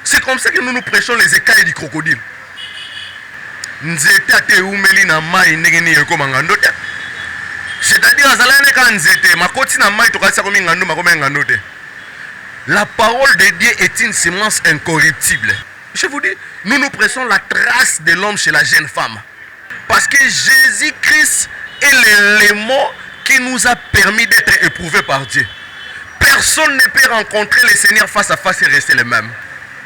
C'est comme ça que nous nous prêchons les écailles du crocodile. C'est-à-dire, la parole de Dieu est une semence incorruptible. Je vous dis, nous nous pressons la trace de l'homme chez la jeune femme. Parce que Jésus-Christ est l'élément qui nous a permis d'être éprouvés par Dieu. Personne ne peut rencontrer le Seigneur face à face et rester le même.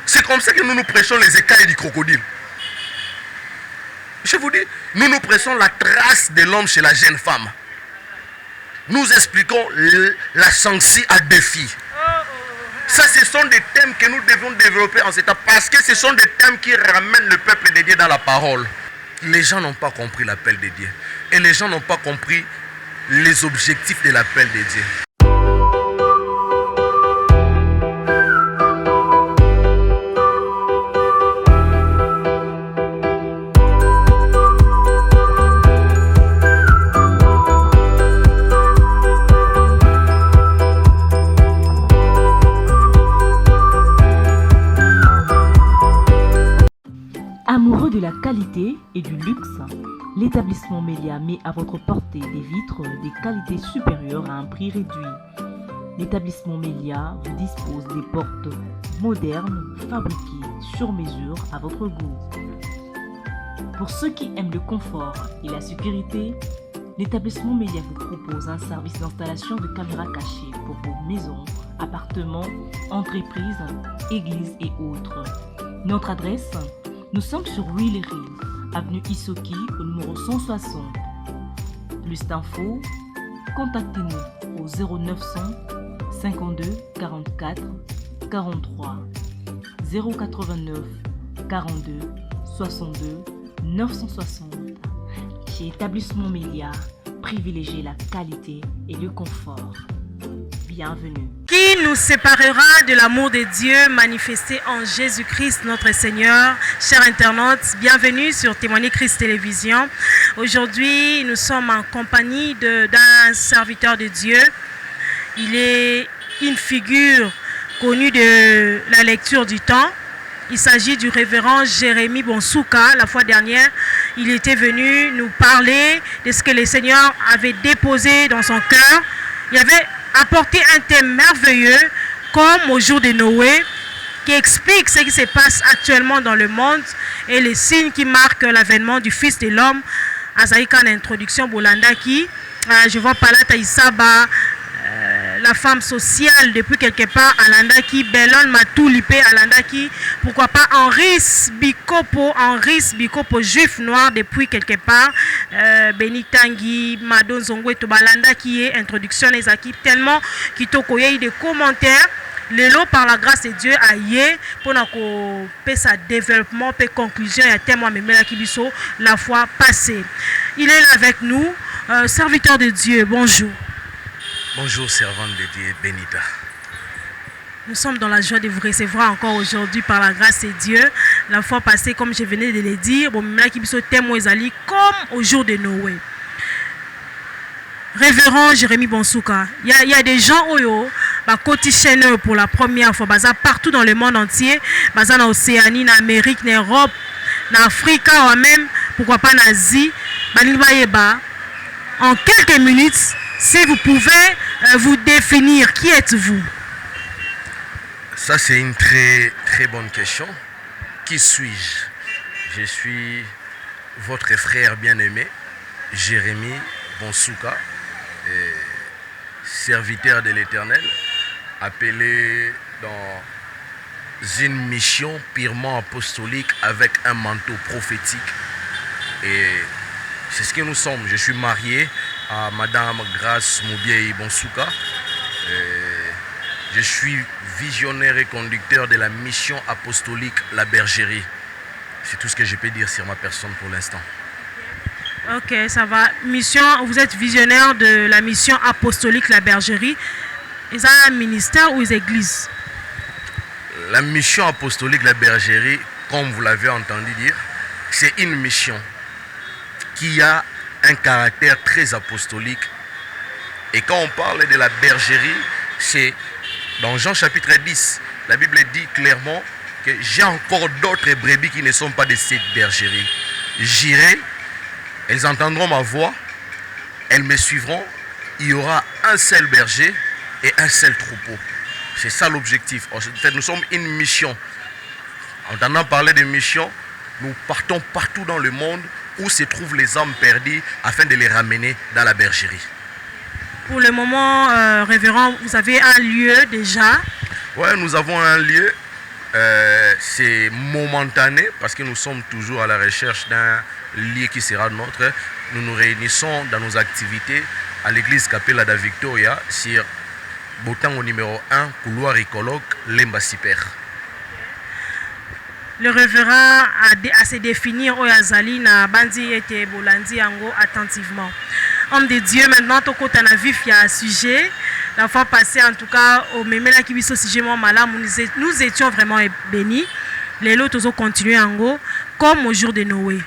C'est comme ça que nous nous prêchons les écailles du crocodile. Je vous dis, nous nous pressons la trace de l'homme chez la jeune femme. Nous expliquons la sanction à défi. Ça, ce sont des thèmes que nous devons développer en cet temps parce que ce sont des thèmes qui ramènent le peuple de Dieu dans la parole. Les gens n'ont pas compris l'appel de Dieu. Et les gens n'ont pas compris les objectifs de l'appel de Dieu. Amoureux de la qualité et du luxe, l'établissement Mélia met à votre portée des vitres des qualités supérieures à un prix réduit. L'établissement Mélia vous dispose des portes modernes, fabriquées sur mesure à votre goût. Pour ceux qui aiment le confort et la sécurité, l'établissement Mélia vous propose un service d'installation de caméras cachées pour vos maisons, appartements, entreprises, églises et autres. Notre adresse: nous sommes sur Huilerie, avenue Isoki, au numéro 160. Plus d'infos, contactez-nous au 0900 52 44 43 089 42 62 960. Chez Établissement Mélia, privilégiez la qualité et le confort. Bienvenue. Qui nous séparera de l'amour de Dieu manifesté en Jésus-Christ notre Seigneur? Chers internautes, bienvenue sur Témoigner Christ Télévision. Aujourd'hui, nous sommes en compagnie d'un serviteur de Dieu. Il est une figure connue de la lecture du temps. Il s'agit du révérend Jérémie Bonsouka. La fois dernière, il était venu nous parler de ce que le Seigneur avait déposé dans son cœur. Il avait apporté un thème merveilleux, comme au jour de Noé, qui explique ce qui se passe actuellement dans le monde et les signes qui marquent l'avènement du Fils de l'homme. Azaïka en introduction, Bolandaki, je vois Palata Isaba, la femme sociale depuis quelque part, Alandaki, Belon Matoulipé, Alandaki, pourquoi pas Henri Bikopo, juif noir depuis quelque part, Benitangi, Madon Zongwe, Tobalandaki, introduction des équipes, tellement qui tokoye des commentaires. Lelo par la grâce de Dieu aïe pour que sa développement et conclusion et témoin memela kibiso la fois passée. Il est là avec nous, serviteur de Dieu. Bonjour. Bonjour, servante de Dieu, Benita. Nous sommes dans la joie de vous recevoir encore aujourd'hui par la grâce de Dieu. La fois passée, comme je venais de le dire, bon memela kibiso témoin ezali comme au jour de Noé. Révérend Jérémie Bonsouka, il y a des gens oyo côté chaîne pour la première fois, partout dans le monde entier, en Océanie, en Amérique, en Europe, en Afrique, ou même, pourquoi pas en Asie. En quelques minutes, si vous pouvez vous définir, qui êtes-vous? Ça, c'est une très très bonne question. Qui suis-je? Je suis votre frère bien-aimé, Jérémie Bonsouka, serviteur de l'Éternel, appelé dans une mission purement apostolique avec un manteau prophétique. Et c'est ce que nous sommes. Je suis marié à Madame Grace Moubiei Bonsouka. Je suis visionnaire et conducteur de la mission apostolique La Bergerie. C'est tout ce que je peux dire sur ma personne pour l'instant. Ok, ça va. Vous êtes visionnaire de la mission apostolique La Bergerie. Est-ce un ministère ou une église? La mission apostolique La Bergerie, comme vous l'avez entendu dire, c'est une mission qui a un caractère très apostolique. Et quand on parle de la bergerie, c'est dans Jean chapitre 10, la Bible dit clairement que j'ai encore d'autres brebis qui ne sont pas de cette bergerie. J'irai, elles entendront ma voix, elles me suivront. Il y aura un seul berger et un seul troupeau. C'est ça l'objectif. En fait, nous sommes une mission. En entendant parler de mission, nous partons partout dans le monde où se trouvent les âmes perdues afin de les ramener dans la bergerie. Pour le moment, révérend, vous avez un lieu déjà? Oui, nous avons un lieu. C'est momentané parce que nous sommes toujours à la recherche d'un lieu qui sera nôtre. Nous nous réunissons dans nos activités à l'église Capella da Victoria sur Botango numéro 1, couloir écologue, Lemba Siper. Le révérend a se définir au Yazali na bandi et bolandi yango attentivement. Homme de Dieu, maintenant, tout côté na vif, il y a un sujet. La fois passée, en tout cas, au Mémela qui vit ce sujet, nous étions vraiment bénis. Les autres ont continué en gros, comme au jour de Noé.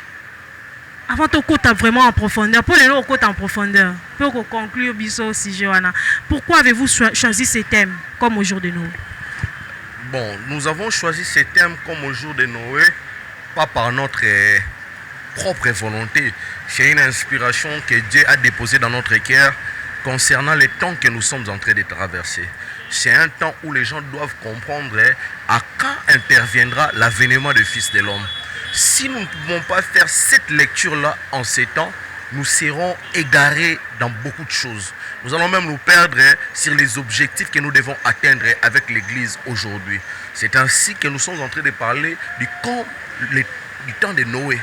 Avant tout côté vraiment en profondeur, pour les autres côté en profondeur, pour conclure ce sujet. Pourquoi avez-vous choisi ce thème comme au jour de Noé? Bon, nous avons choisi ce thème comme au jour de Noé, pas par notre propre volonté. C'est une inspiration que Dieu a déposée dans notre cœur concernant les temps que nous sommes en train de traverser. C'est un temps où les gens doivent comprendre à quand interviendra l'avènement du Fils de l'homme. Si nous ne pouvons pas faire cette lecture-là en ces temps, nous serons égarés dans beaucoup de choses. Nous allons même nous perdre sur les objectifs que nous devons atteindre avec l'Église aujourd'hui. C'est ainsi que nous sommes en train de parler du temps de Noé,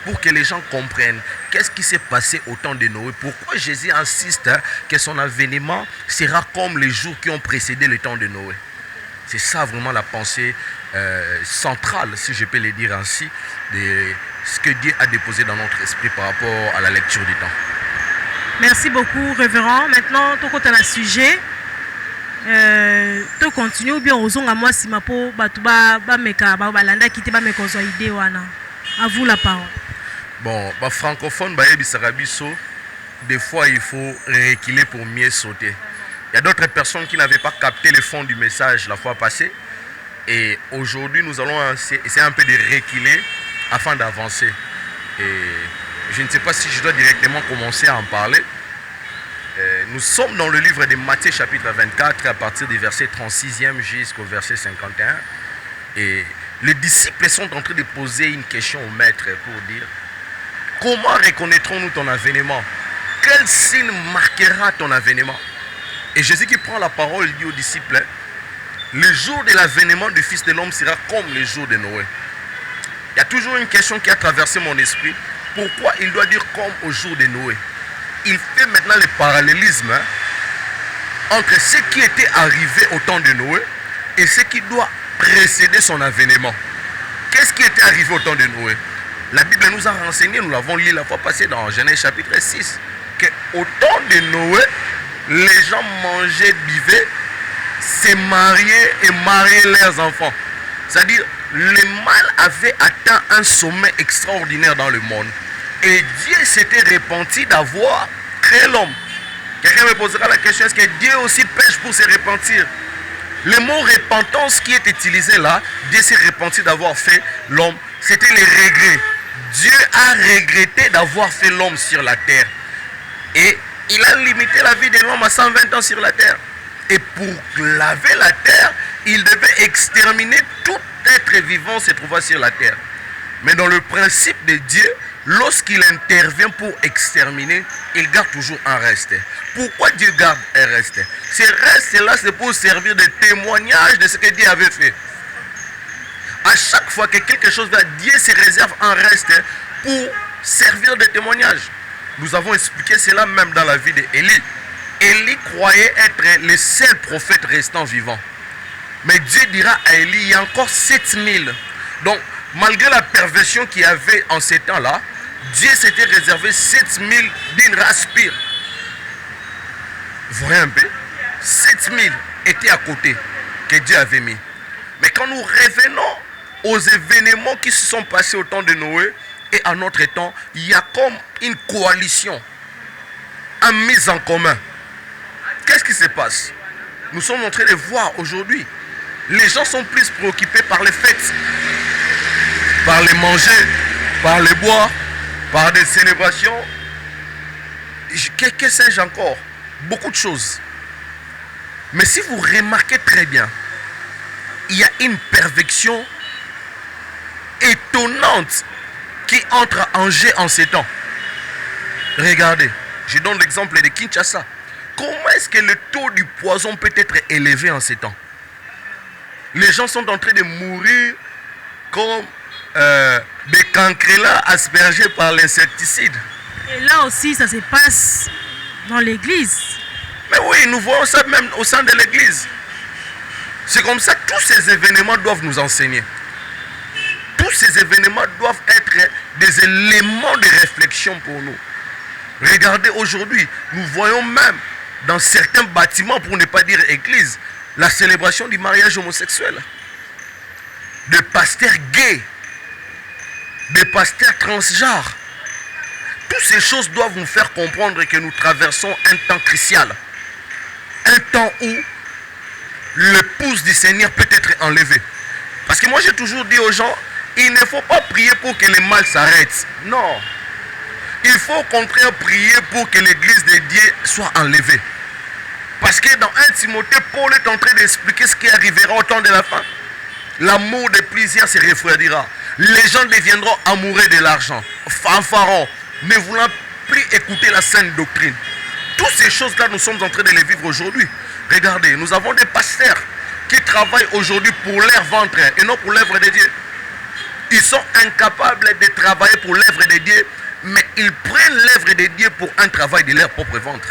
pour que les gens comprennent qu'est-ce qui s'est passé au temps de Noé. Pourquoi Jésus insiste que son avènement sera comme les jours qui ont précédé le temps de Noé. C'est ça vraiment la pensée centrale, si je peux le dire ainsi, de ce que Dieu a déposé dans notre esprit par rapport à la lecture du temps. Merci beaucoup, révérend. Maintenant, tout côté le sujet, tu continues ou bien aux ongles à moi si ma peau batuba meka balanda quitter ba meko zo idée wana. À vous la parole. Bon, bah francophone ba ebisarabiso, des fois il faut reculer pour mieux sauter. Il y a d'autres personnes qui n'avaient pas capté le fond du message la fois passée. Et aujourd'hui, nous allons essayer un peu de reculer afin d'avancer. Et je ne sais pas si je dois directement commencer à en parler. Nous sommes dans le livre de Matthieu chapitre 24 à partir du verset 36e jusqu'au verset 51. Et les disciples sont en train de poser une question au maître pour dire: comment reconnaîtrons-nous ton avènement? Quel signe marquera ton avènement? Et Jésus qui prend la parole dit aux disciples: le jour de l'avènement du Fils de l'homme sera comme le jour de Noé. Il y a toujours une question qui a traversé mon esprit. Pourquoi il doit dire comme au jour de Noé? Il fait maintenant le parallélisme entre ce qui était arrivé au temps de Noé et ce qui doit précéder son avènement. Qu'est-ce qui était arrivé au temps de Noé? La Bible nous a renseigné, nous l'avons lu la fois passée dans Genèse chapitre 6, qu'au temps de Noé, les gens mangeaient, buvaient, se mariaient et mariaient leurs enfants. C'est-à-dire, le mal avait atteint un sommet extraordinaire dans le monde. Et Dieu s'était repenti d'avoir créé l'homme. Quelqu'un me posera la question: est-ce que Dieu aussi pêche pour se repentir? Le mot repentance qui est utilisé là, Dieu s'est repenti d'avoir fait l'homme, c'était le regret. Dieu a regretté d'avoir fait l'homme sur la terre. Et il a limité la vie de l'homme à 120 ans sur la terre. Et pour laver la terre, il devait exterminer tout être vivant se trouvant sur la terre. Mais dans le principe de Dieu, lorsqu'il intervient pour exterminer, il garde toujours un reste. Pourquoi Dieu garde un reste? Ce reste-là, c'est pour servir de témoignage de ce que Dieu avait fait. À chaque fois que quelque chose va, Dieu se réserve un reste pour servir de témoignage. Nous avons expliqué cela même dans la vie d'Élie. Élie croyait être le seul prophète restant vivant. Mais Dieu dira à Élie: il y a encore 7000. Donc, malgré la perversion qu'il y avait en ces temps-là, Dieu s'était réservé 7000 d'une race pire. Vous voyez un peu? 7000 étaient à côté que Dieu avait mis. Mais quand nous revenons aux événements qui se sont passés au temps de Noé et à notre temps, il y a comme une coalition, une mise en commun. Qu'est-ce qui se passe? Nous sommes en train de voir aujourd'hui Les gens sont plus préoccupés par les fêtes, par les manger, par les boire, par des célébrations. Que sais-je encore? Beaucoup de choses. Mais si vous remarquez très bien, il y a une perversion étonnante qui entre en jeu en ces temps. Regardez, je donne l'exemple de Kinshasa. Comment est-ce que le taux du poison peut être élevé en ces temps? Les gens sont en train de mourir comme des cancrelats aspergés par l'insecticide. Et là aussi, ça se passe dans l'église. Mais oui, nous voyons ça même au sein de l'église. C'est comme ça que tous ces événements doivent nous enseigner. Tous ces événements doivent être des éléments de réflexion pour nous. Regardez aujourd'hui, nous voyons même dans certains bâtiments, pour ne pas dire église, la célébration du mariage homosexuel. Des pasteurs gays, des pasteurs transgenres. Toutes ces choses doivent nous faire comprendre que nous traversons un temps crucial. Un temps où l'épouse du Seigneur peut être enlevée. Parce que moi j'ai toujours dit aux gens, il ne faut pas prier pour que le mal s'arrête. Non. Il faut au contraire prier pour que l'église de Dieu soit enlevée. Parce que dans 1 Timothée, Paul est en train d'expliquer ce qui arrivera au temps de la fin. L'amour de plusieurs se refroidira. Les gens deviendront amoureux de l'argent, fanfarons, ne voulant plus écouter la sainte doctrine. Toutes ces choses-là, nous sommes en train de les vivre aujourd'hui. Regardez, nous avons des pasteurs qui travaillent aujourd'hui pour leur ventre et non pour l'œuvre de Dieu. Ils sont incapables de travailler pour l'œuvre de Dieu, mais ils prennent l'œuvre de Dieu pour un travail de leur propre ventre.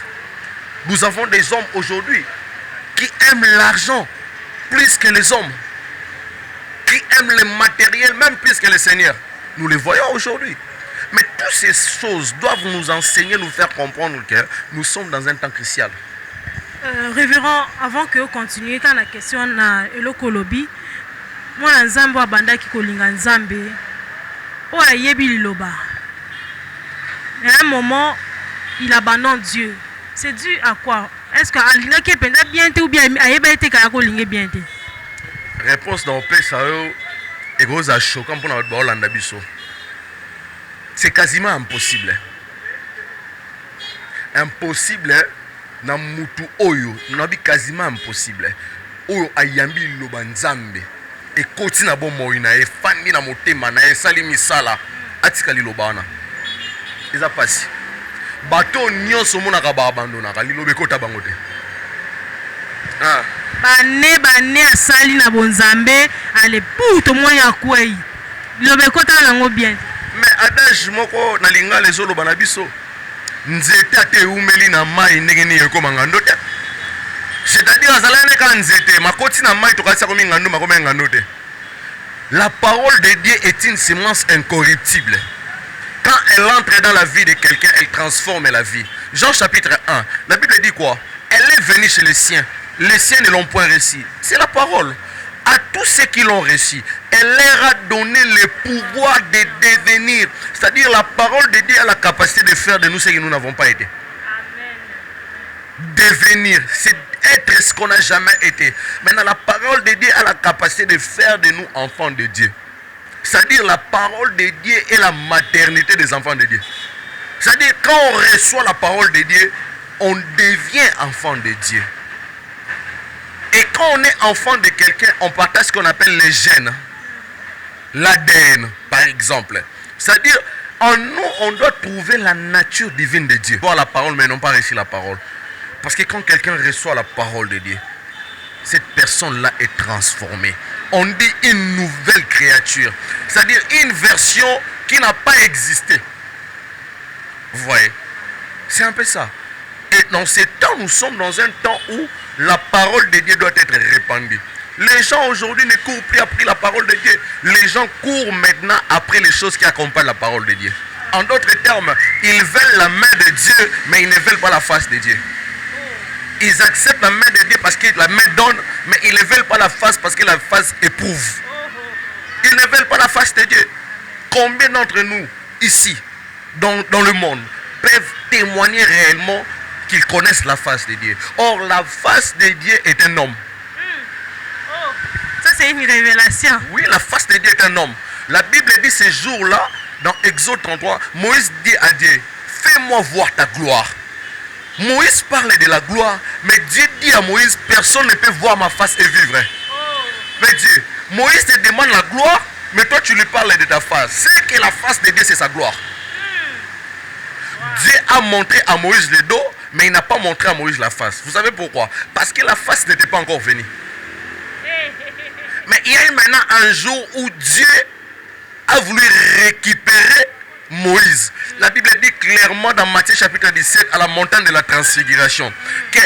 Nous avons des hommes aujourd'hui qui aiment l'argent plus que les hommes, qui aiment le matériel même plus que le Seigneur. Nous les voyons aujourd'hui. Mais toutes ces choses doivent nous enseigner, nous faire comprendre que nous sommes dans un temps crucial. Révérend, avant que vous continuiez, quand la question na eloko lobi, moi nzambe wa banda ki kolinga nzambe, o ayebi liloba. À un moment, il abandonne Dieu. C'est dû à quoi? Est-ce que alinga ki penda bien te ou bien ayeba ete kaya kolinga bien te? Réponse dans le pays, ça est gros à choquant pour notre Hollande biso. C'est quasiment impossible. Impossible. Na mutu oyo nabi quasiment impossible. Oyo ayambi loba nzambe e koti na bomo ina e fandi na motema na e sali misala atika liloba wana. Eza pasi. Bato nyonso monaka ba abandona ka lilobe kota bango te. Ah. Bane asali na bonzambe ale puto moya kwei. Lilobe kota nango bien. Mais adage moko na linga lezo bana biso. Nzete ate umeli na mai ndenge ni ekoma ngando te. C'est-à-dire azalane ka nzete makoti na mai tokatisa komi ngando makoma ngando te. La parole de Dieu est une semence incorruptible. Quand elle entre dans la vie de quelqu'un, elle transforme la vie. Jean chapitre 1, la Bible dit quoi? Elle est venue chez les siens. Les siens ne l'ont point reçu. C'est la parole. À tous ceux qui l'ont reçu, elle leur a donné le pouvoir de devenir. C'est-à-dire la parole de Dieu a la capacité de faire de nous ce que nous n'avons pas été. Amen. Devenir, c'est être ce qu'on n'a jamais été. Maintenant, la parole de Dieu a la capacité de faire de nous enfants de Dieu. C'est-à-dire la parole de Dieu est la maternité des enfants de Dieu. C'est-à-dire quand on reçoit la parole de Dieu, on devient enfant de Dieu. Et quand on est enfant de quelqu'un, on partage ce qu'on appelle les gènes. L'ADN, par exemple. C'est-à-dire, en nous, on doit trouver la nature divine de Dieu. Voir la parole, mais non pas reçu la parole. Parce que quand quelqu'un reçoit la parole de Dieu, cette personne-là est transformée. On dit une nouvelle créature. C'est-à-dire une version qui n'a pas existé. Vous voyez? C'est un peu ça. Et dans ce temps, nous sommes dans un temps où la parole de Dieu doit être répandue. Les gens aujourd'hui ne courent plus après la parole de Dieu. Les gens courent maintenant après les choses qui accompagnent la parole de Dieu. En d'autres termes, ils veulent la main de Dieu, mais ils ne veulent pas la face de Dieu. Ils acceptent la main de Dieu parce que la main donne, mais ils ne veulent pas la face parce que la face éprouve. Ils ne veulent pas la face de Dieu. Combien d'entre nous, ici, dans le monde, peuvent témoigner réellement qu'ils connaissent la face de Dieu? Or, la face de Dieu est un homme. c'est une révélation. Oui, la face de Dieu est un homme. La Bible dit ces jours-là, dans Exode 33, Moïse dit à Dieu, fais-moi voir ta gloire. Moïse parle de la gloire, mais Dieu dit à Moïse, personne ne peut voir ma face et vivre. Mais Dieu, Moïse te demande la gloire, mais toi tu lui parles de ta face. C'est que la face de Dieu, c'est sa gloire. Dieu a montré à Moïse le dos, mais il n'a pas montré à Moïse la face. Vous savez pourquoi? Parce que la face n'était pas encore venue. Mais il y a eu maintenant un jour où Dieu a voulu récupérer Moïse. La Bible dit clairement dans Matthieu chapitre 17 à la montagne de la transfiguration que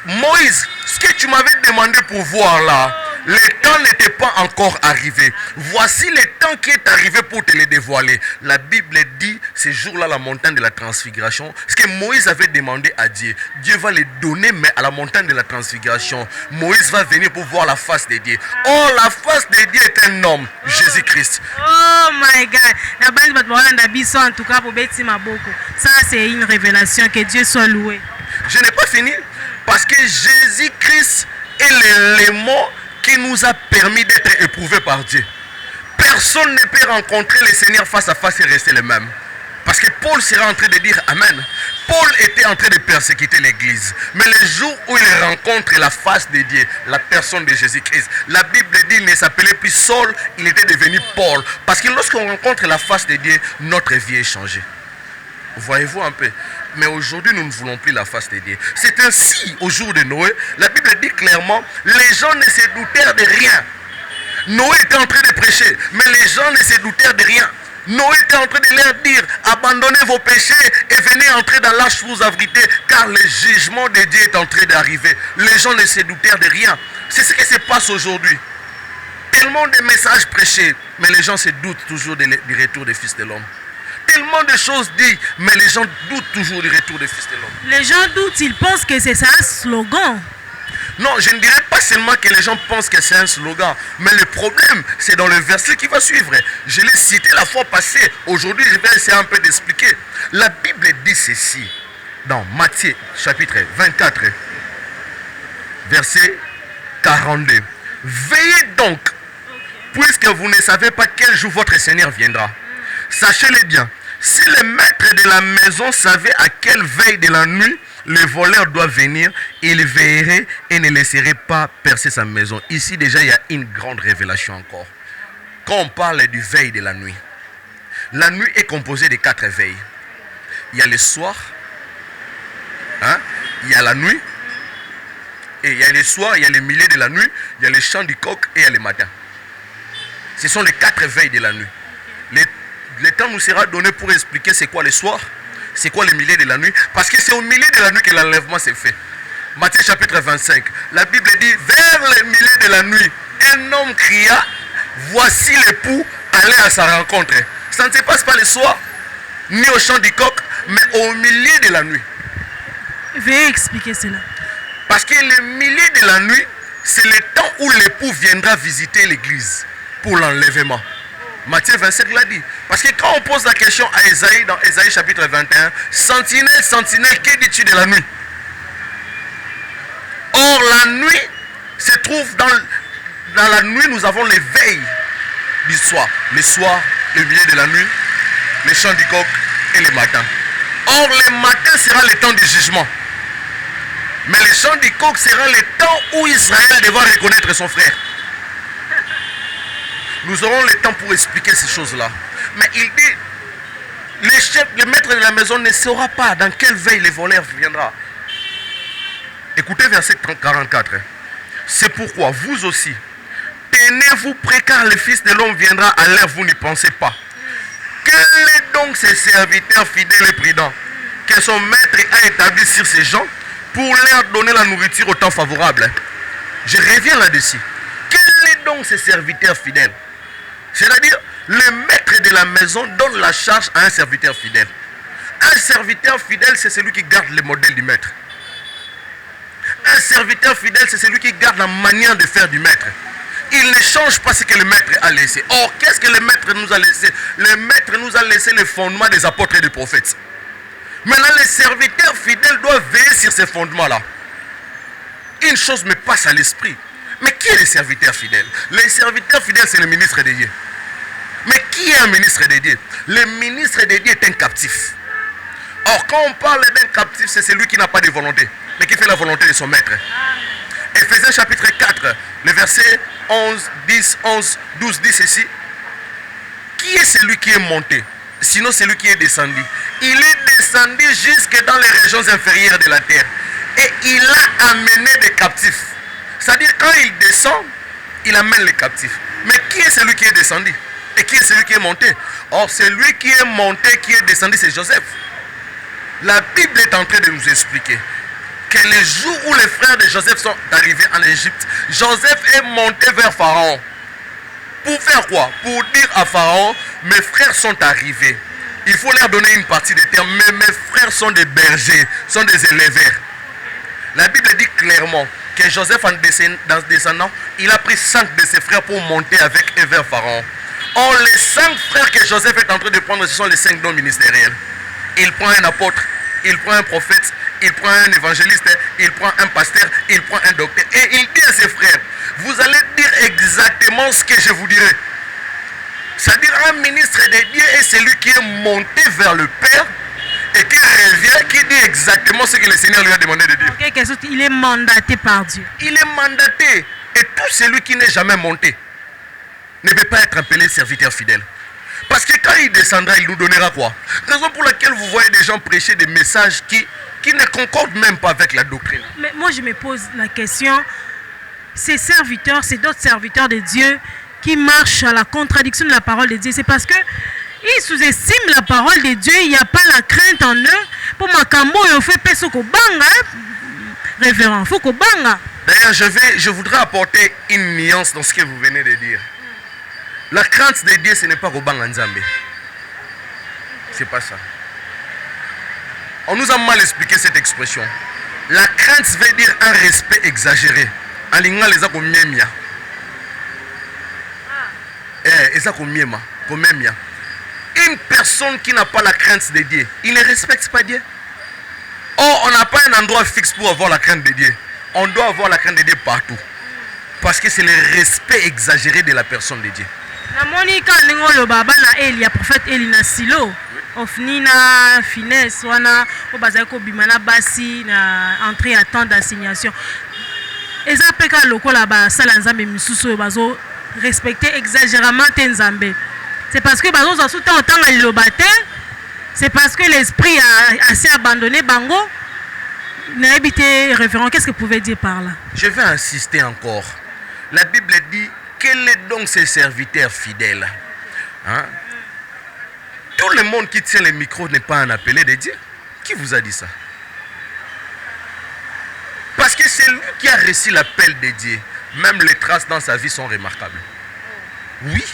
Moïse, ce que tu m'avais demandé pour voir là, le temps n'était pas encore arrivé. Voici le temps qui est arrivé pour te le dévoiler. La Bible dit, ce jour-là, la montagne de la transfiguration, ce que Moïse avait demandé à Dieu, Dieu va le donner, mais à la montagne de la transfiguration, Moïse va venir pour voir la face de Dieu. Oh, la face de Dieu est un homme, Jésus-Christ. Oh my God. En tout cas, pour ça, c'est une révélation. Que Dieu soit loué. Je n'ai pas fini. Parce que Jésus-Christ est l'élément qui nous a permis d'être éprouvés par Dieu. Personne ne peut rencontrer le Seigneur face à face et rester le même. Parce que Paul sera en train de dire Amen. Paul était en train de persécuter l'église. Mais le jour où il rencontre la face de Dieu, la personne de Jésus-Christ, la Bible dit qu'il ne s'appelait plus Saul, il était devenu Paul. Parce que lorsqu'on rencontre la face de Dieu, notre vie est changée. Voyez-vous un peu? Mais aujourd'hui, nous ne voulons plus la face de Dieu. C'est ainsi, au jour de Noé, la Bible dit clairement, les gens ne se doutèrent de rien. Noé était en train de prêcher, mais les gens ne se doutèrent de rien. Noé était en train de leur dire, abandonnez vos péchés et venez entrer dans l'arche pour vous abriter, car le jugement de Dieu est en train d'arriver. Les gens ne se doutèrent de rien. C'est ce qui se passe aujourd'hui. Tellement de messages prêchés, mais les gens se doutent toujours du retour des fils de l'homme. Tellement de choses dites, mais les gens doutent toujours du retour des fils de l'homme. Les gens doutent, ils pensent que c'est ça un slogan. Non, je ne dirais pas seulement que les gens pensent que c'est un slogan, mais le problème, c'est dans le verset qui va suivre. Je l'ai cité la fois passée, aujourd'hui je vais essayer un peu d'expliquer. La Bible dit ceci, dans Matthieu chapitre 24, verset 42. Veillez donc, puisque vous ne savez pas quel jour votre Seigneur viendra. Sachez-le bien, si le maître de la maison savait à quelle veille de la nuit le voleur doit venir, il veillerait et ne laisserait pas percer sa maison. Ici déjà il y a une grande révélation encore. Quand on parle du veille de la nuit, la nuit est composée de 4 veilles. Il y a le soir, il y a la nuit, et il y a le soir, il y a le milieu de la nuit, il y a le chant du coq et il y a le matin. Ce sont les 4 veilles de la nuit. Le temps nous sera donné pour expliquer c'est quoi le soir, c'est quoi le milieu de la nuit, parce que c'est au milieu de la nuit que l'enlèvement s'est fait. Matthieu chapitre 25, la Bible dit, vers le milieu de la nuit, un homme cria, voici l'époux, allez à sa rencontre. Ça ne se passe pas le soir, ni au chant du coq, mais au milieu de la nuit. Veuillez expliquer cela. Parce que le milieu de la nuit, c'est le temps où l'époux viendra visiter l'église pour l'enlèvement. Matthieu 25 l'a dit. Parce que quand on pose la question à Ésaïe, dans Ésaïe chapitre 21, sentinelle, sentinelle, que dis-tu de la nuit? Or, la nuit se trouve dans la nuit, nous avons les veilles du soir. Le soir, le milieu de la nuit, le chant du coq et le matin. Or, le matin sera le temps du jugement. Mais le chant du coq sera le temps où Israël devra reconnaître son frère. Nous aurons le temps pour expliquer ces choses-là. Mais il dit, le maître de la maison ne saura pas dans quelle veille le voleur viendra. Écoutez verset 44. C'est pourquoi vous aussi, tenez-vous prêts car le Fils de l'homme viendra à l'heure où vous n'y pensez pas. Quel est donc ce serviteur fidèle et prudent que son maître a établi sur ces gens pour leur donner la nourriture au temps favorable? Je reviens là-dessus. Quel est donc ce serviteur fidèle? C'est-à-dire, le maître de la maison donne la charge à un serviteur fidèle. Un serviteur fidèle, c'est celui qui garde le modèle du maître. Un serviteur fidèle, c'est celui qui garde la manière de faire du maître. Il ne change pas ce que le maître a laissé. Or, qu'est-ce que le maître nous a laissé? Le maître nous a laissé le fondement des apôtres et des prophètes. Maintenant, les serviteurs fidèles doivent veiller sur ces fondements-là. Une chose me passe à l'esprit. Mais qui est le serviteur fidèle? Le serviteur fidèle, c'est le ministre de Dieu. Mais qui est un ministre de Dieu? Le ministre de Dieu est un captif. Or, quand on parle d'un captif, c'est celui qui n'a pas de volonté, mais qui fait la volonté de son maître. Éphésiens chapitre 4, le verset 11, 10, 11, 12 dit ceci. Qui est celui qui est monté? Sinon celui qui est descendu. Il est descendu jusque dans les régions inférieures de la terre. Et il a amené des captifs. C'est-à-dire quand il descend, il amène les captifs. Mais qui est celui qui est descendu? Et qui est celui qui est monté? Or, celui qui est monté, qui est descendu, c'est Joseph. La Bible est en train de nous expliquer que les jours où les frères de Joseph sont arrivés en Égypte, Joseph est monté vers Pharaon. Pour faire quoi? Pour dire à Pharaon, mes frères sont arrivés. Il faut leur donner une partie des terres, mais mes frères sont des bergers, sont des éleveurs. La Bible dit clairement que Joseph, en descendant, il a pris 5 de ses frères pour monter avec eux vers Pharaon. Or, les 5 frères que Joseph est en train de prendre, ce sont les 5 dons ministériels. Il prend un apôtre, il prend un prophète, il prend un évangéliste, il prend un pasteur, il prend un docteur. Et il dit à ses frères, vous allez dire exactement ce que je vous dirai. C'est-à-dire un ministre de Dieu est celui qui est monté vers le Père et qui revient, qui dit exactement ce que le Seigneur lui a demandé de dire. En quelque sorte, il est mandaté par Dieu. Il est mandaté. Et tout celui qui n'est jamais monté ne peut pas être appelé serviteur fidèle. Parce que quand il descendra, il nous donnera quoi? Raison pour laquelle vous voyez des gens prêcher des messages qui ne concordent même pas avec la doctrine. Mais moi, je me pose la question, ces serviteurs, ces d'autres serviteurs de Dieu qui marchent à la contradiction de la parole de Dieu, c'est parce qu'ils sous-estiment la parole de Dieu, il n'y a pas la crainte en eux. Pour Makambo, il fait Pesoko Banga, révérend, Foko Banga. D'ailleurs, je voudrais apporter une nuance dans ce que vous venez de dire. La crainte de Dieu, ce n'est pas Robanga Nzambe. C'est pas ça. On nous a mal expliqué cette expression. La crainte veut dire un respect exagéré. Alinga les akomiemia. Une personne qui n'a pas la crainte de Dieu, il ne respecte pas Dieu. Or, on n'a pas un endroit fixe pour avoir la crainte de Dieu. On doit avoir la crainte de Dieu partout. Parce que c'est le respect exagéré de la personne de Dieu. Namoni quand ningo lo baba na Eli, prophète Eli na Silo, ofni na finesse wana obaza ko bimana basi na entrée à temps d'assignation. Eza peka lokola ba sala nzambe misusu bazo respecter exagérément Nzambe. C'est parce que bazo za souta autant à lobate, c'est parce que l'esprit a assez abandonné bango. Na habité référent, qu'est-ce que vous pouvez dire par là? Je vais insister encore. La Bible dit quel est donc ces serviteurs fidèles? Hein? Tout le monde qui tient le micro n'est pas un appelé de Dieu. Qui vous a dit ça? Parce que c'est lui qui a reçu l'appel de Dieu. Même les traces dans sa vie sont remarquables. Oui,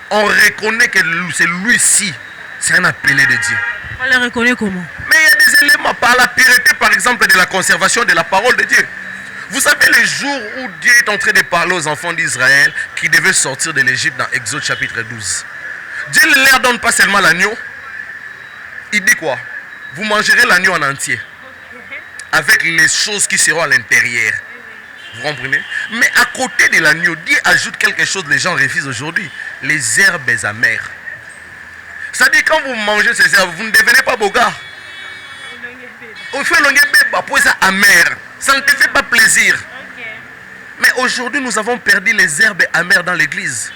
on reconnaît que c'est lui-ci, c'est un appelé de Dieu. On le reconnaît comment? Mais il y a des éléments par la pureté, par exemple, de la conservation de la parole de Dieu. Vous savez le jour où Dieu est en train de parler aux enfants d'Israël qui devaient sortir de l'Égypte dans Exode chapitre 12. Dieu ne leur donne pas seulement l'agneau. Il dit quoi? Vous mangerez l'agneau en entier. Avec les choses qui seront à l'intérieur. Vous comprenez? Mais à côté de l'agneau, Dieu ajoute quelque chose que les gens refusent aujourd'hui. Les herbes amères. C'est-à-dire quand vous mangez ces herbes, vous ne devenez pas boga. Au fait, ça amer. Ça ne te fait pas plaisir. Mais aujourd'hui, nous avons perdu les herbes amères dans l'église.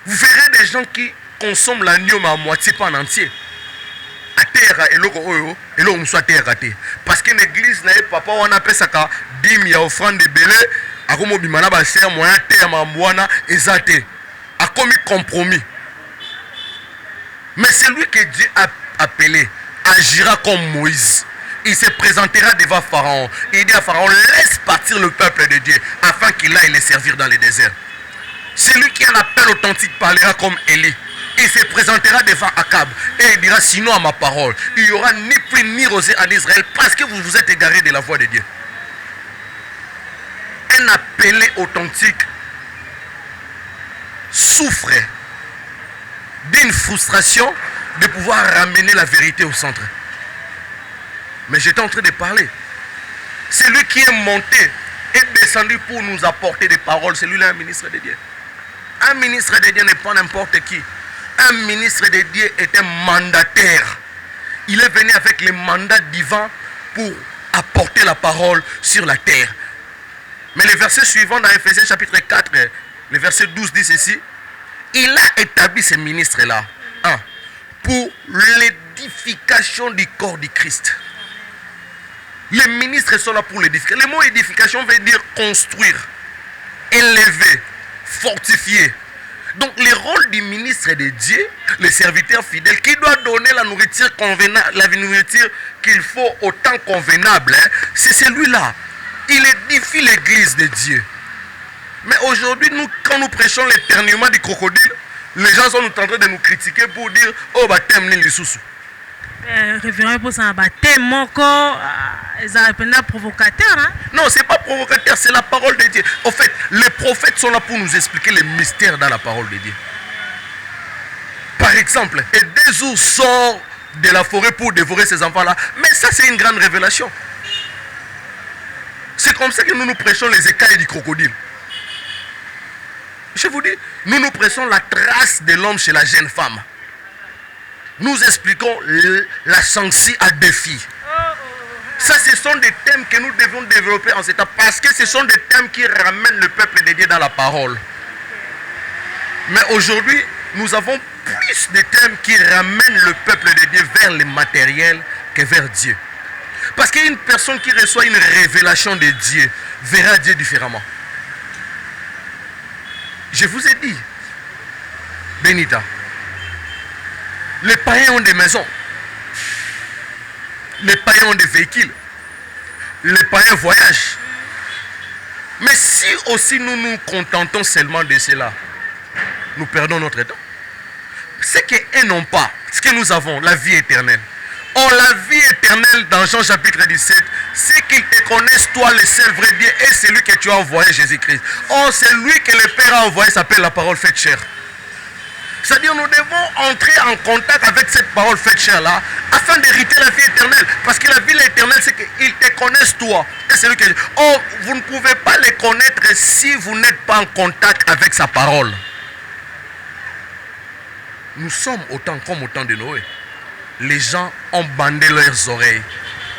Vous verrez des gens qui consomment l'agneau mais à moitié, pas en entier. À terre, et l'eau soit terre. Parce que l'église, papa, on appelle ça quand dim ya offrande de belé, à comme bimana ba ser moyen terre ma moana ezate. A commis compromis. Mais celui que Dieu a appelé agira comme Moïse. Il se présentera devant Pharaon. Il dit à Pharaon, laisse partir le peuple de Dieu afin qu'il aille les servir dans le désert. Celui qui a un appel authentique parlera comme Élie. Il se présentera devant Akab et il dira, sinon à ma parole, il n'y aura ni pluie ni rosée en Israël parce que vous vous êtes égarés de la voie de Dieu. Un appelé authentique souffre d'une frustration de pouvoir ramener la vérité au centre. Mais j'étais en train de parler. Celui qui est monté est descendu pour nous apporter des paroles. Celui-là est un ministre de Dieu. Un ministre de Dieu n'est pas n'importe qui. Un ministre de Dieu est un mandataire. Il est venu avec les mandats divins pour apporter la parole sur la terre. Mais le verset suivant dans Ephésiens chapitre 4, le verset 12 dit ceci. Il a établi ces ministres-là pour l'édification du corps du Christ. Les ministres sont là pour l'édification. Le mot édification veut dire construire, élever, fortifier. Donc le rôle du ministre de Dieu, le serviteur fidèle, qui doit donner la nourriture convenable, la nourriture qu'il faut au temps convenable, c'est celui-là. Il édifie l'église de Dieu. Mais aujourd'hui, nous, quand nous prêchons l'éternuement du crocodile, les gens sont en train de nous critiquer pour dire « Oh, bah, t'aimes les sous-sous ». Révérend pour ça, thème encore, c'est provocateur. Hein? Non, c'est pas provocateur, c'est la parole de Dieu. En fait, les prophètes sont là pour nous expliquer les mystères dans la parole de Dieu. Par exemple, et des ours sortent de la forêt pour dévorer ces enfants-là. Mais ça, c'est une grande révélation. C'est comme ça que nous nous prêchons les écailles du crocodile. Je vous dis, nous prêchons la trace de l'homme chez la jeune femme. Nous expliquons la sanction à défi. Ça, ce sont des thèmes que nous devons développer en cet temps parce que ce sont des thèmes qui ramènent le peuple de Dieu dans la parole. Mais aujourd'hui, nous avons plus de thèmes qui ramènent le peuple de Dieu vers le matériel que vers Dieu. Parce qu'une personne qui reçoit une révélation de Dieu verra Dieu différemment. Je vous ai dit, Benita, les païens ont des maisons, les païens ont des véhicules, les païens voyagent. Mais si aussi nous nous contentons seulement de cela, nous perdons notre temps. Ce qu'eux n'ont pas, ce que nous avons, la vie éternelle. Or, la vie éternelle, dans Jean chapitre 17, c'est qu'ils te connaissent, toi, le seul vrai Dieu, et celui que tu as envoyé, Jésus-Christ. Or, celui que le Père a envoyé s'appelle la parole faite chair. C'est-à-dire, nous devons entrer en contact avec cette parole faite chair-là, afin d'hériter la vie éternelle. Parce que la vie éternelle, c'est qu'ils te connaissent, toi, et celui que... Or, vous ne pouvez pas les connaître si vous n'êtes pas en contact avec sa parole. Nous sommes autant comme au temps de Noé. Les gens ont bandé leurs oreilles.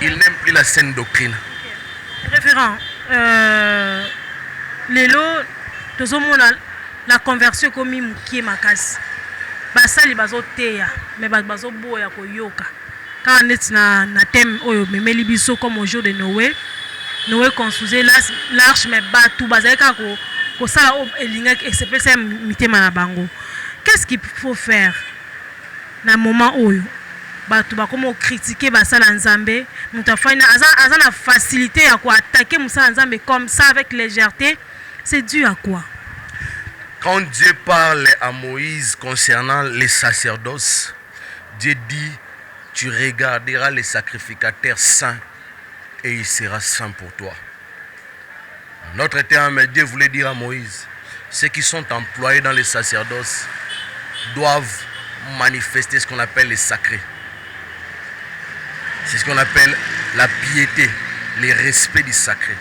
Ils n'aiment plus la saine doctrine. Référent, la conversion comme qui est ma casse. Basali bazo teya, mais bazo boya ko yoka. Quand on est na thème oyo memeli biso comme au jour de Noé, Noé construisait l'arche mais batou bazaka ko sala o elinga excepté ça mitema na bango. Qu'est-ce qu'il faut faire dans le moment où bato bakomo critiquer basala nzambe, mutafanya azana facilité à quoi attaquer musala nzambe comme ça avec légèreté, c'est dû à quoi? Quand Dieu parle à Moïse concernant les sacerdoces, Dieu dit, tu regarderas les sacrificateurs saints et il sera saint pour toi. Notre terme, Dieu voulait dire à Moïse, ceux qui sont employés dans les sacerdoces doivent manifester ce qu'on appelle les sacrés. C'est ce qu'on appelle la piété, le respect du sacré.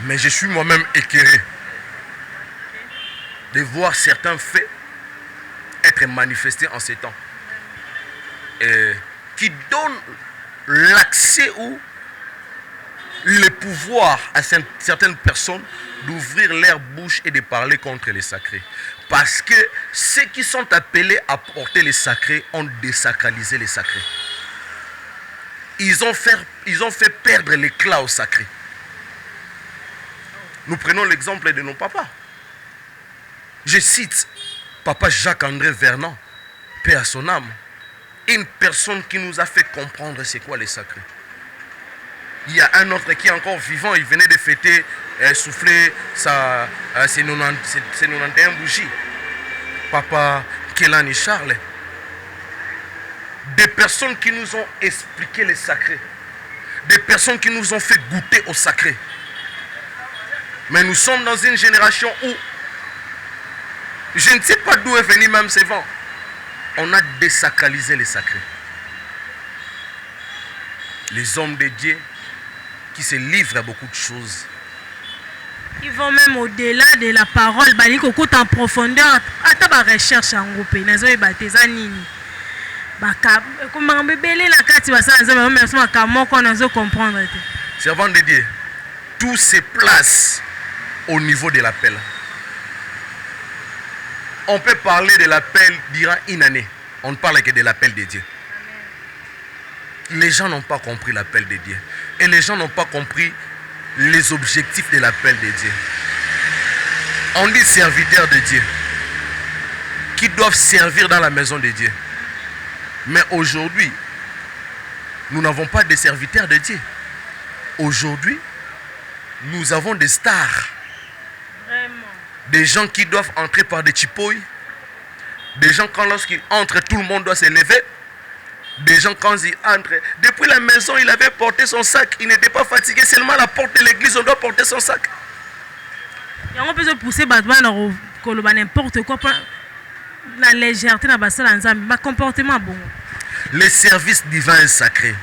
Mais je suis moi-même écœuré de voir certains faits être manifestés en ces temps. Qui donnent l'accès ou le pouvoir à certaines personnes d'ouvrir leur bouche et de parler contre les sacrés. Parce que ceux qui sont appelés à porter les sacrés ont désacralisé les sacrés. Ils ont fait perdre l'éclat au sacré. Nous prenons l'exemple de nos papas. Je cite Papa Jacques-André Vernant, paix à son âme. Une personne qui nous a fait comprendre c'est quoi les sacrés. Il y a un autre qui est encore vivant, il venait de fêter, souffler ses 91 bougies. Papa Kelani Charles. Des personnes qui nous ont expliqué les sacrés. Des personnes qui nous ont fait goûter au sacré. Mais nous sommes dans une génération où, je ne sais pas d'où est venu même ce vent, on a désacralisé les sacrés. Les hommes de Dieu qui se livrent à beaucoup de choses. Ils vont même au-delà de la parole, ils écoutent en profondeur, à ta recherche en groupe, ils ont baptisé. Servant de Dieu, tout se place au niveau de l'appel. On peut parler de l'appel durant une année. On ne parle que de l'appel de Dieu. Les gens n'ont pas compris l'appel de Dieu. Et les gens n'ont pas compris les objectifs de l'appel de Dieu. On dit serviteurs de Dieu qui doivent servir dans la maison de Dieu. Mais aujourd'hui, nous n'avons pas de serviteurs de Dieu. Aujourd'hui, nous avons des stars. Vraiment. Des gens qui doivent entrer par des chipouilles. Des gens quand lorsqu'ils entrent, tout le monde doit se lever. Des gens quand ils entrent, depuis la maison, il avait porté son sac. Il n'était pas fatigué. Seulement à la porte de l'église, on doit porter son sac. Et on peut se pousser n'importe quoi. La légèreté, le comportement bon. Le service divin est sacré.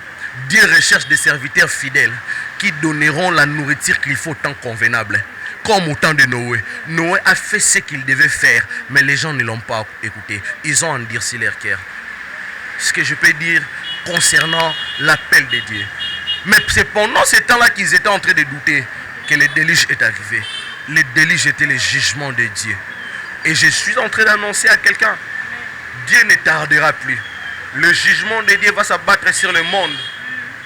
Dieu recherche des serviteurs fidèles qui donneront la nourriture qu'il faut tant convenable. Comme au temps de Noé. Noé a fait ce qu'il devait faire, mais les gens ne l'ont pas écouté. Ils ont endurci leur cœur. Ce que je peux dire concernant l'appel de Dieu. Mais c'est pendant ce temps-là qu'ils étaient en train de douter que le déluge est arrivé. Le déluge était le jugement de Dieu. Et je suis en train d'annoncer à quelqu'un, Dieu ne tardera plus. Le jugement de Dieu va s'abattre sur le monde.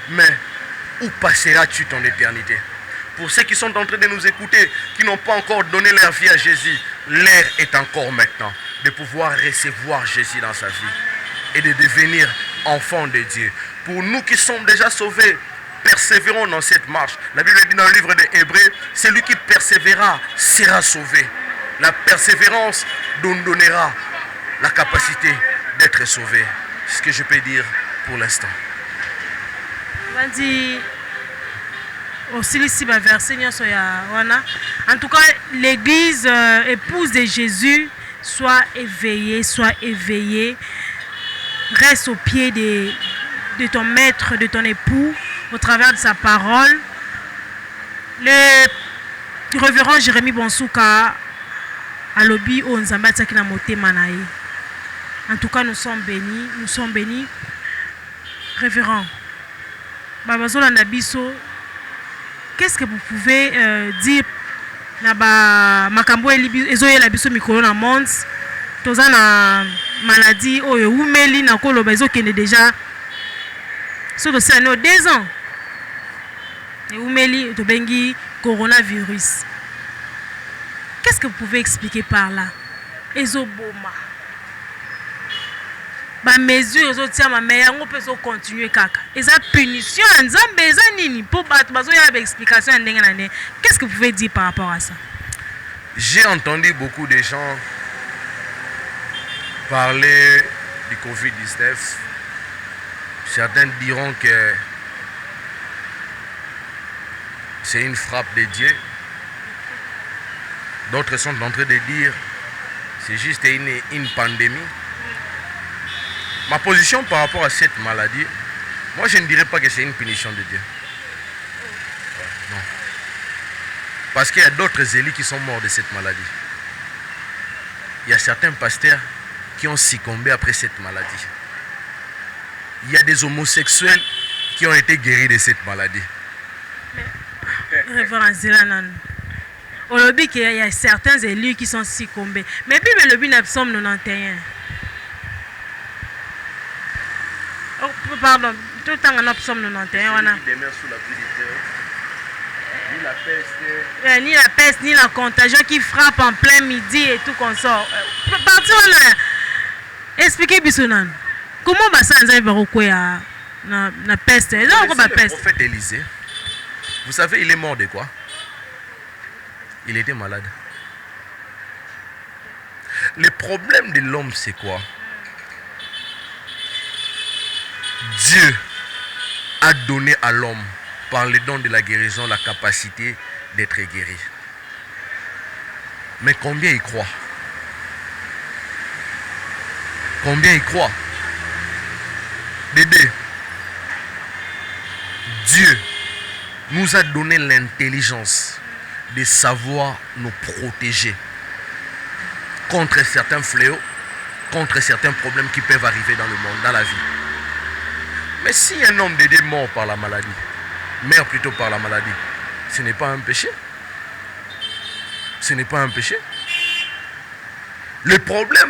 Mais où passeras-tu ton éternité? Pour ceux qui sont en train de nous écouter, qui n'ont pas encore donné leur vie à Jésus, l'heure est encore maintenant de pouvoir recevoir Jésus dans sa vie et de devenir enfants de Dieu. Pour nous qui sommes déjà sauvés, persévérons dans cette marche. La Bible dit dans le livre des Hébreux, celui qui persévérera sera sauvé. La persévérance nous donnera la capacité d'être sauvé. C'est ce que je peux dire pour l'instant. En tout cas, l'église épouse de Jésus, soit éveillée, reste au pied de ton maître, de ton époux, au travers de sa parole. Le révérend Jérémie Bonsouka a lobby au Nzamba Tsakina Mote Manaï. En tout cas, nous sommes bénis. Révérend Babazola Nabiso, qu'est-ce que vous pouvez dire na makambo ezoye la biso mikolo na monde toza na maladie oyo umeli na koloba ezokende déjà so to c'est 2 ans et umeli to bengi coronavirus. Qu'est-ce que vous pouvez expliquer par là? Ezoboma ba mesure ezotia ma meya ngo peut continuer kaka. Eza punition nzambe eza nini pour battre bazo ya ba explication ndenge na ndenge. Qu'est-ce que vous pouvez dire par rapport à ça? J'ai entendu beaucoup de gens parler du Covid-19. Certains diront que c'est une frappe de Dieu. D'autres sont en train de dire c'est juste une pandémie. Ma position par rapport à cette maladie, moi je ne dirais pas que c'est une punition de Dieu. Non. Parce qu'il y a d'autres élus qui sont morts de cette maladie. Il y a certains pasteurs qui ont succombé après cette maladie. Il y a des homosexuels qui ont été guéris de cette maladie. Révérend Zelanan, au lobby qu'il y a certains élus qui sont succombés. Mais puis le lobby n'a pas Psaume 91. Oh, pardon, tout le temps on a Psaume 91. Celui qui demeure sous la pluie du terre, ni la peste, ni la peste, ni la contagion qui frappe en plein midi et tout qu'on sort. Parti on a expliqué Bissounan. Comment ça va na peste? Non, le prophète Élisée, vous savez, il est mort de quoi? Il était malade. Le problème de l'homme, c'est quoi? Dieu a donné à l'homme, par le don de la guérison, la capacité d'être guéri. Mais combien il croit? Combien il croit? Dédé, Dieu nous a donné l'intelligence de savoir nous protéger contre certains fléaux, contre certains problèmes qui peuvent arriver dans le monde, dans la vie. Mais si un homme d'aider mort par la maladie, meurt plutôt par la maladie, ce n'est pas un péché. Ce n'est pas un péché. Le problème,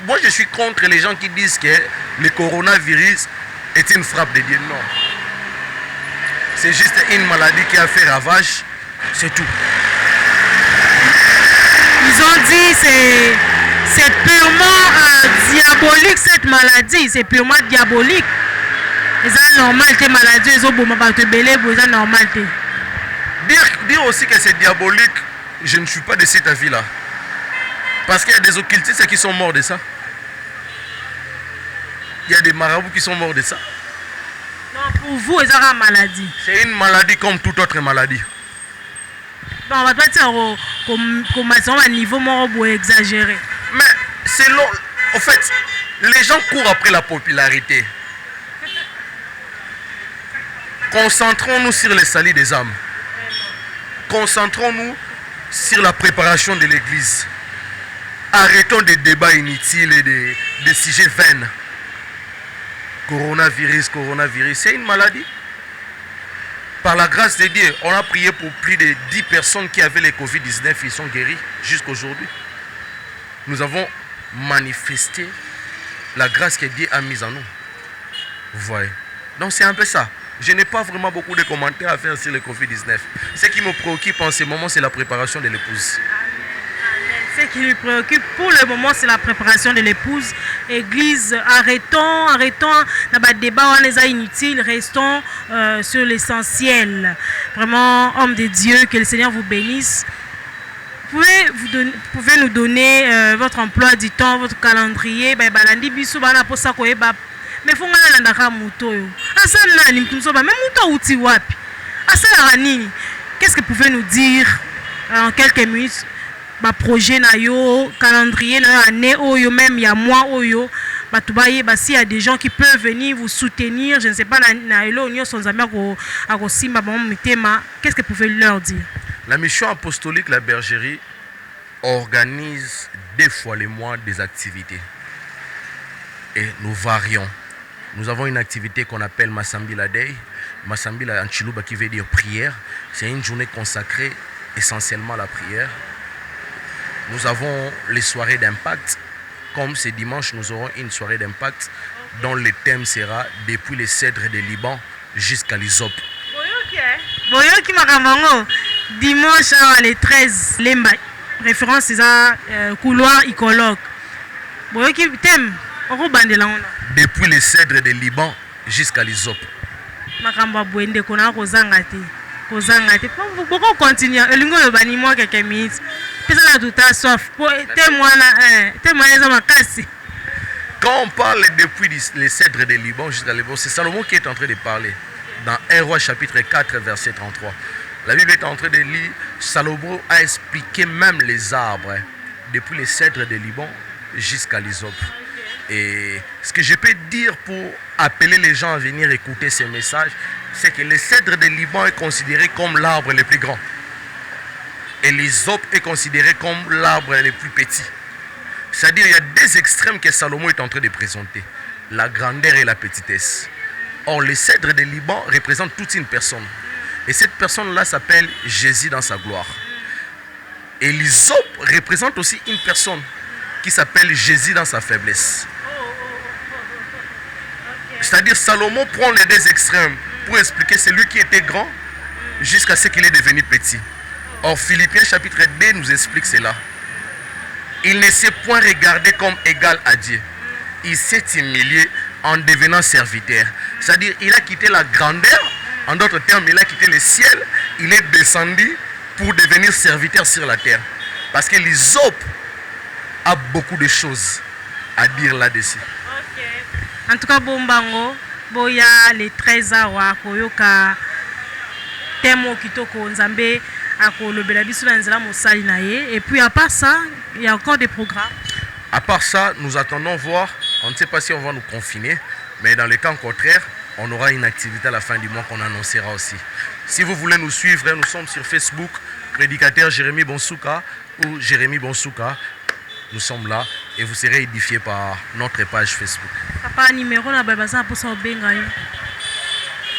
moi je suis contre les gens qui disent que le coronavirus est une frappe de Dieu. Non. C'est juste une maladie qui a fait ravage, c'est tout. Ils ont dit que c'est purement diabolique cette maladie, c'est purement diabolique. C'est normal que maladie, c'est normal. Dire aussi que c'est diabolique, je ne suis pas de cet avis-là. Parce qu'il y a des occultistes qui sont morts de ça. Il y a des marabouts qui sont morts de ça. Non, pour vous, c'est une maladie. C'est une maladie comme toute autre maladie. Non, on va pas dire qu'on a un niveau exagéré. Mais selon... En fait, les gens courent après la popularité. Concentrons-nous sur les salis des âmes. Concentrons-nous sur la préparation de l'église. Arrêtons des débats inutiles et des sujets vains. Coronavirus, c'est une maladie. Par la grâce de Dieu, on a prié pour plus de 10 personnes qui avaient le Covid-19, ils sont guéris jusqu'aujourd'hui. Nous avons manifesté la grâce que Dieu a mise en nous. Vous voyez. Donc c'est un peu ça. Je n'ai pas vraiment beaucoup de commentaires à faire sur le Covid-19. Ce qui me préoccupe en ce moment, c'est la préparation de l'épouse. Ce qui lui préoccupe pour le moment, c'est la préparation de l'épouse. Église, arrêtons le débat, on les a inutiles, restons sur l'essentiel. Vraiment, homme de Dieu, que le Seigneur vous bénisse. Vous pouvez nous donner votre emploi du temps, votre calendrier. Mais il faut qu'est-ce que vous pouvez nous dire en quelques minutes? Projet na yo, calendrier na année oyo, même il y a mois oyo, s'il y a des gens qui peuvent venir vous soutenir, je ne sais pas qu'est-ce que vous pouvez leur dire? La mission apostolique La Bergerie organise 2 fois le mois des activités et nous varions. Nous avons une activité qu'on appelle Masambila Day. Masambila en Chiluba qui veut dire prière. C'est une journée consacrée essentiellement à la prière. Nous avons les soirées d'impact. Comme ce dimanche, nous aurons une soirée d'impact dont le thème sera depuis les cèdres de Liban jusqu'à l'Isop. Dimanche les 13, Lemba. Référence c'est ça, couloir icologue. Thème, depuis les cèdres de Liban jusqu'à l'Isop. Pourquoi continuer? Quelques minutes. Quand on parle depuis les cèdres de Liban jusqu'à Liban, c'est Salomon qui est en train de parler. Dans 1 Roi chapitre 4 verset 33. La Bible est en train de lire. Salomon a expliqué même les arbres. Depuis les cèdres de Liban jusqu'à l'Isop. Et ce que je peux dire pour appeler les gens à venir écouter ces messages, c'est que le cèdre de Liban est considéré comme l'arbre le plus grand. Et l'Isop est considéré comme l'arbre le plus petit. C'est-à-dire qu'il y a 2 extrêmes que Salomon est en train de présenter. La grandeur et la petitesse. Or, le cèdre de Liban représente toute une personne. Et cette personne-là s'appelle Jésus dans sa gloire. Et l'Isop représente aussi une personne qui s'appelle Jésus dans sa faiblesse. C'est-à-dire Salomon prend les 2 extrêmes pour expliquer celui qui était grand jusqu'à ce qu'il est devenu petit. Or, Philippiens chapitre 2 nous explique cela. Il ne s'est point regardé comme égal à Dieu. Il s'est humilié en devenant serviteur. C'est-à-dire il a quitté la grandeur, en d'autres termes, il a quitté le ciel, il est descendu pour devenir serviteur sur la terre. Parce que l'Isop a beaucoup de choses à dire là-dessus. En tout cas, Bombango, Boya, les 13 awa, Koyoka, Temo Kitoko, Nzambe, Akolo Belabisu, Nzela, Moussali Naye. Et puis à part ça, il y a encore des programmes. À part ça, nous attendons voir, on ne sait pas si on va nous confiner, mais dans le cas contraire, on aura une activité à la fin du mois qu'on annoncera aussi. Si vous voulez nous suivre, nous sommes sur Facebook, prédicateur Jérémy Bonsouka ou Jérémy Bonsouka. Nous sommes là et vous serez édifiés par notre page Facebook. Papa, numéro na babaza pour ça benga yo.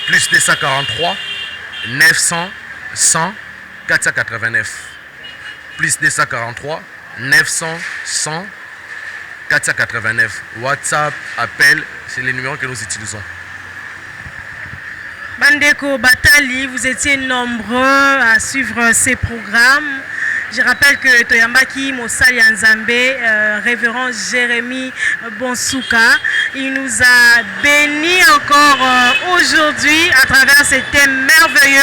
Plus 243 900 100 489. Plus 243 900 100 489. WhatsApp, appel, c'est les numéros que nous utilisons. Bandeko Batali, vous étiez nombreux à suivre ces programmes. Je rappelle que Toyambaki Mosali Nzambe, révérend Jérémy Bonsouka, il nous a bénis encore aujourd'hui à travers ces thèmes merveilleux.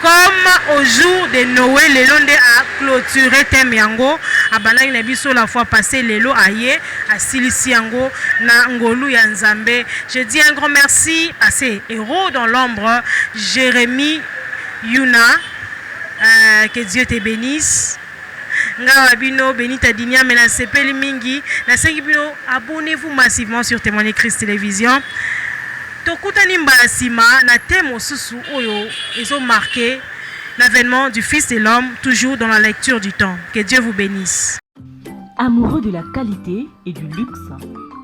Comme au jour de Noël, le Londe a clôturé thème yango. Abana ina biso la fois passée, Lelo aye à Silisi yango na ngolu ya Nzambe. Je dis un grand merci à ces héros dans l'ombre, Jérémy Yuna. Que Dieu te bénisse. Nga bino benita dinia mena sepeli mingi na sengi bino, abonnez-vous massivement sur Témoigner Christ Télévision. Tokutani mbasima na thème osusu oyo ils ont marqué l'avènement du Fils de l'homme, toujours dans la lecture du temps. Que Dieu vous bénisse. Amoureux de la qualité et du luxe,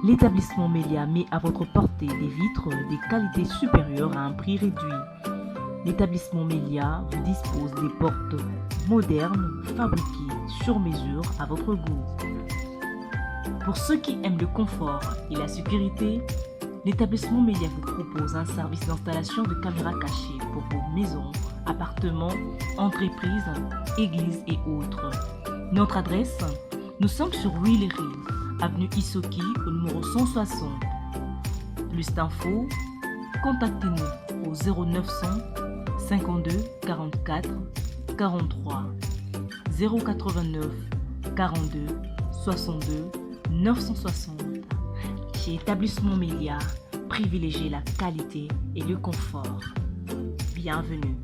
l'établissement Mélia met à votre portée des vitres des qualités supérieures à un prix réduit. L'établissement Mélia vous dispose des portes modernes fabriquées sur mesure à votre goût. Pour ceux qui aiment le confort et la sécurité, l'établissement Mélia vous propose un service d'installation de caméras cachées pour vos maisons, appartements, entreprises, églises et autres. Notre adresse, nous sommes sur Huileries, avenue Isoki au numéro 160. Plus d'infos, contactez-nous au 0900 52 44 43 089 42 62 960. Chez Établissement Mélia, privilégiez la qualité et le confort. Bienvenue.